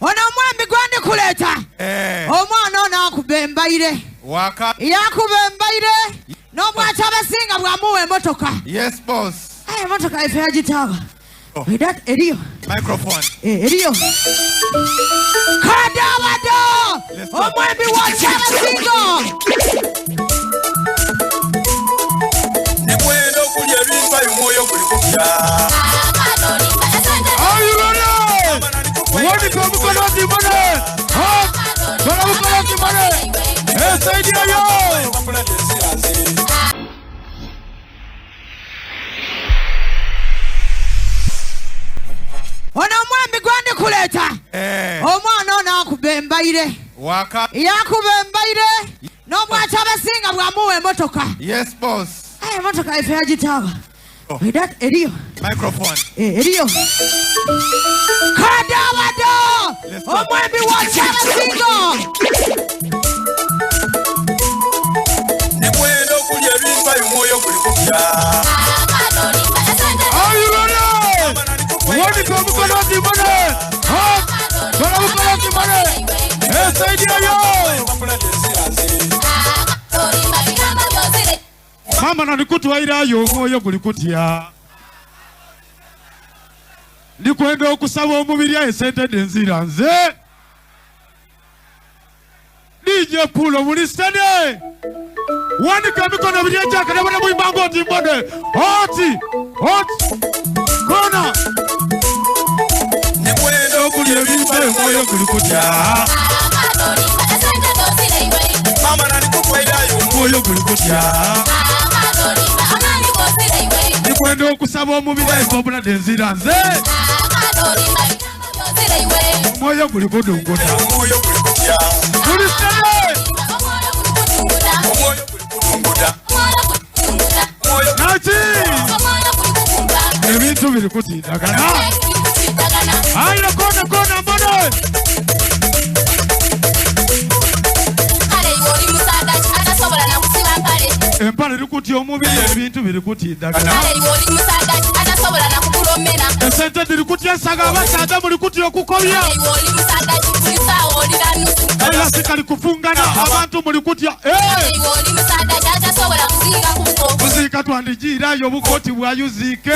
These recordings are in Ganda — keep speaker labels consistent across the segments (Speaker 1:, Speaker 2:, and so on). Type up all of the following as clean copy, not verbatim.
Speaker 1: Ono mwambi gwandi kuleta. Omwana ono akubembaire.
Speaker 2: Waka.
Speaker 1: Yakubembaire. No mwacha abasinga bwamuwe emotoka.
Speaker 2: Yes boss.
Speaker 1: Emotoka ife yagitawa. That Erio.
Speaker 2: Microphone.
Speaker 1: Erio. Kadawado. Omwambi wacha abasinga.
Speaker 3: Nikwenda okulya ebintu ayo mwoyo guli kupya.
Speaker 2: Are you ready? What is going on?
Speaker 1: Ono mwambi gwandi kuleta. Omwana ono akubembaire.
Speaker 2: Waka.
Speaker 1: Yakubembaire. No mwacha abasinga bwamuwe emotoka.
Speaker 2: Yes boss.
Speaker 1: Emotoka ife yagitawa. That Erio.
Speaker 2: Microphone.
Speaker 1: Erio. Kadawado. Omwambi wacha abasinga.
Speaker 3: Nikwenda okulya ebintu ayo mwoyo guli kupya.
Speaker 2: Are you ready? What is going on? Mama na nikutwaira yo mwoyo guli kutya. Nikwenda okusaba omubiri esente denzira nze. DJ Pulo muri stade. Wani kamikono biryachaka nabona muimbango oti mbone. Oti. Kona.
Speaker 3: Nikwenda okulya ebintu ayo mwoyo guli kupya. Mama na nikutwaira yo mwoyo guli kupya.
Speaker 2: Nikwenda okusaba omubiri esente denzira nze. Mwoyo guli kudunguda.
Speaker 3: Mwoyo guli kupya.
Speaker 2: Muri stade. Nati! Ebintu biri kutindagana. Ayira kona mbona. Empale likutya omubiri ebintu biri kutindagana. Esente diri kutya ensaga abasaadha muli kutya okukobya. Era sikali kufungana abantu muli kutya. Kuzika twandigiirayo obukoti bwayuzike.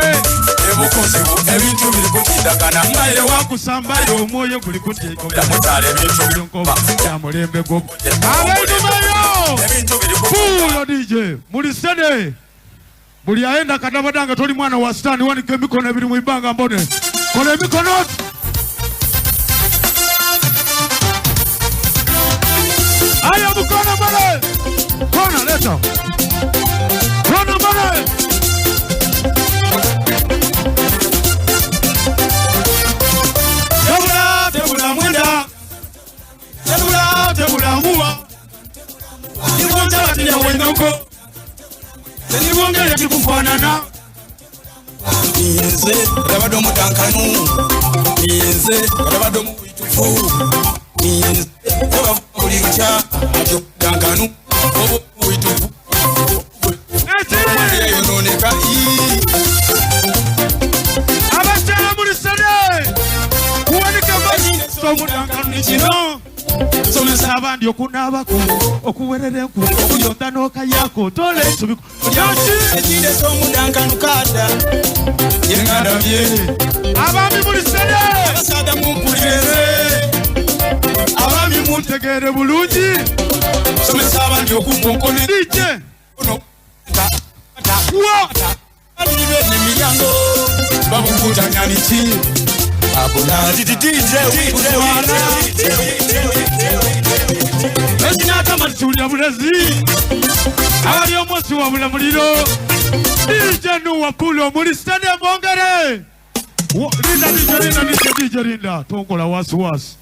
Speaker 3: Ebintu biri kutindagana.
Speaker 2: Ngaye wakusambayo omwoyo guli kutya.
Speaker 3: Mutale ebintu biri
Speaker 2: Nkoba ya mulembe go. Abayidumayo. Pulo DJ muli stade. Buli aenda kadabadanga toli mwana wa stani wanike emikono ebiri mu ibanga mbone. Kola emikono. Aya mukono mbone. Kona leta. Kona mbone. Tebula mwenda. Tebula muwa. Nibonja batinya wenoko. Tenibongere tikufanana.
Speaker 3: Niyenze rabado mutankanu. Niyenze rabado muitufu. Niyenze bavulicha mutankanu. Obo muitufu.
Speaker 2: Nati!
Speaker 3: Yononeka ii.
Speaker 2: Abashala muri stade. Kuwanika maji so mutankanu nikino. Somesa abandi okunabako okuwerere enku okuyonda n'okayako tole esubiku
Speaker 3: Ekinde somudankanu kada yengada bye
Speaker 2: abami muli stade
Speaker 3: abasaada mumpulirize
Speaker 2: abami muntegeere bulungi
Speaker 3: somesa abandi okukonkone
Speaker 2: DJ
Speaker 3: ono alibe n'emiryango babukutanya niki abula DJ
Speaker 2: ekinaka matulya bulezi abali omunsi wa bulamuliro DJ Nuwa Pulo muli stade Bongere Linda tongola wasiwasi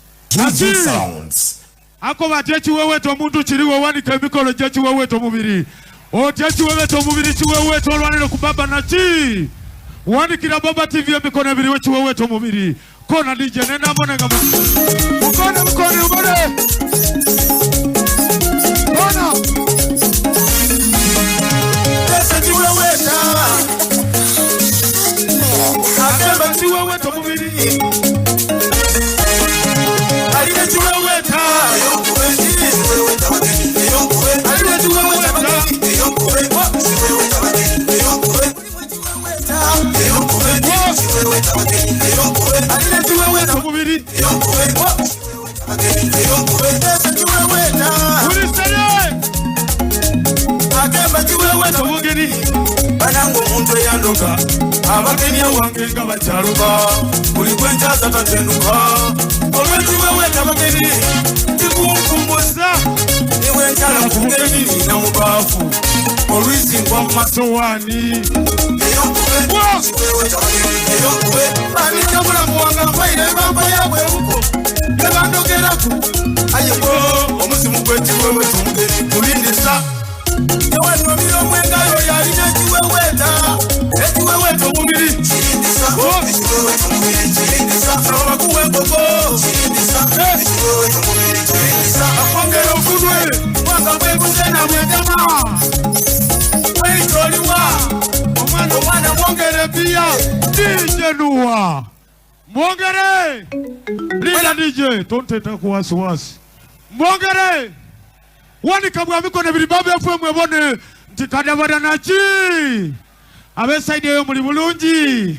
Speaker 2: ako bati ekiweweeto omuntu kiriwo wanika emikolo gy'ekiweweeto mubiri oti ekiweweeto mubiri kiweweeto olwanire ku baba naki wanikira Baba TV emikono ebiri w'ekiweweeto mubiri kona DJ nenabonenga mukona mukoni ubone kona
Speaker 3: ese kiweweeta
Speaker 2: akemba kiweweeto mubiri
Speaker 3: Banango muntu yandoka abageni wange nga bacharuka buli kwenchaza tatenuka olwetuwe weta bageni tikumkumbuza niwe njala kungeni na mubafu olwizi kwa masowani bani kabula muwanga mwaire bamba yawe uko nebandogeraku ayeko omuzimu gwetiwe wetu mugeni kulindisa Yawano miro mwengayo yali nekiweweta ekiweweta omubiri kirindisa ekiweweta omubiri kirindisa abakuwe enkoko kirindisa ekiweweta omubiri kirindisa akwongera okunwe mwanga bwebuzena bwedama weitoliwa omwana mwongere pia DJ Nuwa mwongere Lila DJ tonteta kuwasiwasi mwongere Wanika bwa mikono ebiri babe afwe mwebone nti kadabada nachi abesaide yo muri bulungi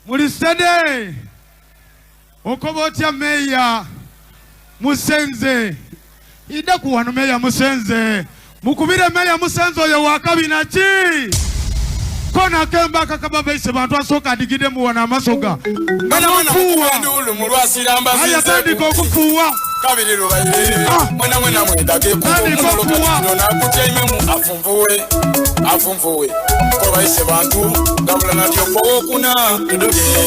Speaker 3: muri stade okobotya meya Musenze ida kuwano meya Musenze mukubire meya Musenze oyo wakabi nachi kona kemba kakababa ise bantu asoka digide mu wana masoga bana ndulu mulwasira ambazi
Speaker 2: aya tandika okufuwa
Speaker 3: kabiriro bayire mwana mwendage kuno nakutyaime mu afumvuwe ko bayise bantu ndabula natyo pokuna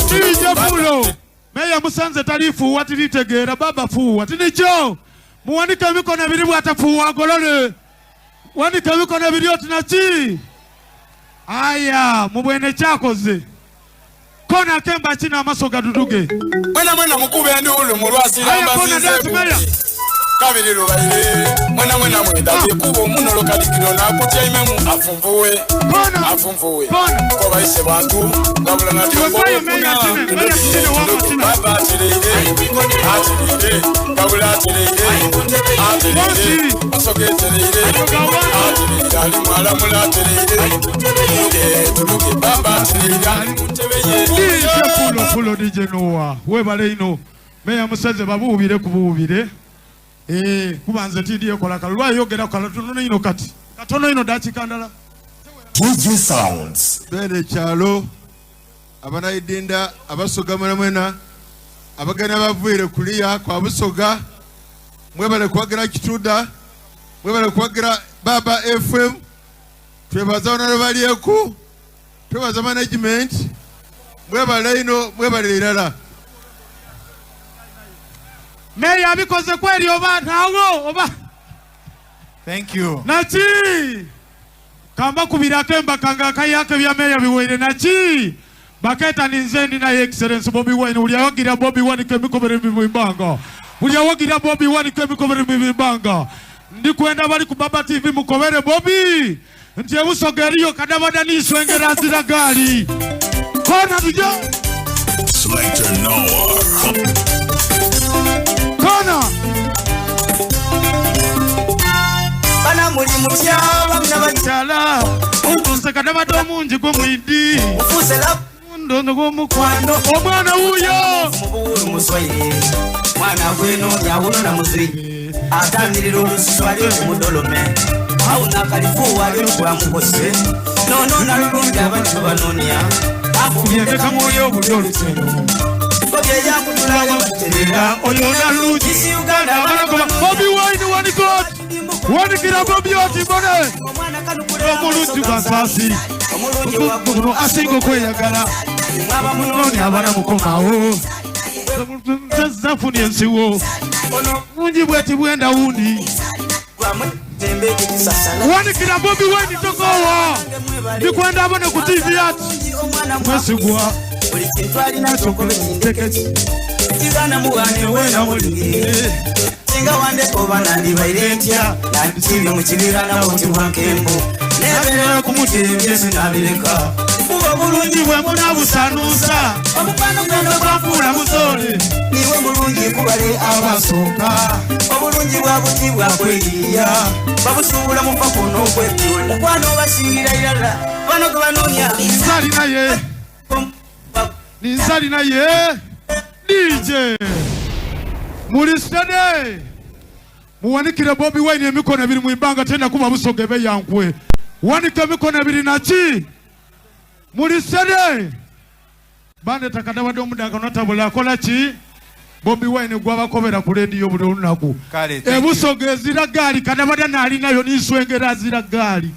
Speaker 2: tijafulo meya Musanze talifuwa tilitegera baba fuwa tinicho muwandika mikono ebiri bwatafuwa golole wandika mikono ebiri otinachi aya mubwene chakoze kona kemba china amasoga duduge
Speaker 3: mwana mukube ndulu mulwasira ambazi kabiriro bayire mwana mwendage kubo muno lokalikiro nakutyaime mu afumvuwe ko bayise bantu ndabula natyo pokuna baba atirire kabula atirire asogeterire ali mwala mulatirire tuluke baba atirire ali mutebeye
Speaker 2: fulo DJ Nuwa webale ino meya Musenze babubire kububire kubanze tidiye kola kalwa yogera kola tunono ino kati katono ino dachi kandala
Speaker 4: DJ Sounds
Speaker 5: bene chalo abana idinda abasoga mwena abagana bavuire kuliya kwa busoga mwebale kwagira kituda mwebale kwagira baba FM twebaza onalo baliyeko twebaza management mwebale ino mwebale ilala
Speaker 2: meya bikoze kweli oba ntawo oba
Speaker 5: thank you
Speaker 2: nachi kamba kubira kemba kanga kayake bya meya biwere nachi baketa ninzendi na excellence Bobby Wine uliyawagira Bobby Wine kemikobere mibanga uliyawagira Bobby Wine kemikobere mibanga ndi kwenda bali ku Baba TV mukobere Bobby ndiye usogeriyo kadabada niswengera zira gali kona tujo
Speaker 4: Selector Noah
Speaker 2: kona
Speaker 3: bana muri mutyaba
Speaker 2: n'abachala utuze kadabada munji ko mwidi
Speaker 3: ufusela
Speaker 2: ndondo go mukwano omwana uyo
Speaker 3: muburu muswaye mwana gweno nyawuno na muzwi ataniriro luswali mudolome au nakalifu wali kwa mukose no na lulunga abantu banonia
Speaker 2: akubye kamoyo budoluteno
Speaker 3: boge yangu tulaga baterera
Speaker 2: oyo na luji
Speaker 3: isi Uganda
Speaker 2: abana Bobby Wine one god one kira Bobby oti bone
Speaker 3: omwana kanukura
Speaker 2: omulungi basasi
Speaker 3: omulungi wakuno
Speaker 2: asingo kweyagala
Speaker 3: mwaba
Speaker 2: munoni abana mukomawo zafuni ensiwo mungi bweti bwenda wundi
Speaker 3: tembe kisasala
Speaker 2: one kira Bobby Wine tokowa bikwenda abone ku TV ati mwesigwa
Speaker 3: ulikintwali na chokole kinteketi igana muwane wena mulingi singa wande obana ndibairentya nandisibi mukibira na buti bwankembo nebera kumutembye sinabireka
Speaker 2: obulungi bwe munabusanuusa
Speaker 3: omukwano gwendo
Speaker 2: bwafuula musole
Speaker 3: niwe mulungi kubale abasooka obulungi bwa buti bwa kweyiya babusuubula mu pakuno okwebyula mukwano basingira irala bano gwe banoonya
Speaker 2: ninsalina ye DJ mulistede muwanikire Bobi Wine emikono ebiri muimbanga tena kuba busoge beyankwe wanika emikono ebiri naki mulistede bande takadabadde omudanga notabula akola ki Bobi Wine gwabakobera ku radio buli olunaku ebusoge ezira gaali kadabadde naalinayo niswengera azira gaali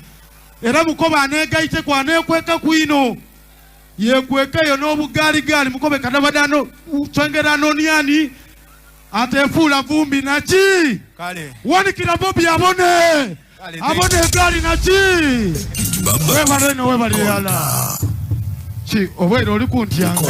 Speaker 2: era mukoba aneegaite kwaneekweka kwino yekwekayo n'obugaaligaali mukobe kadabadano twengera noniani atefuula vumbi naki wanikira Bobi abone egaali naki webale no webale yala ki obwere oli kuntyanga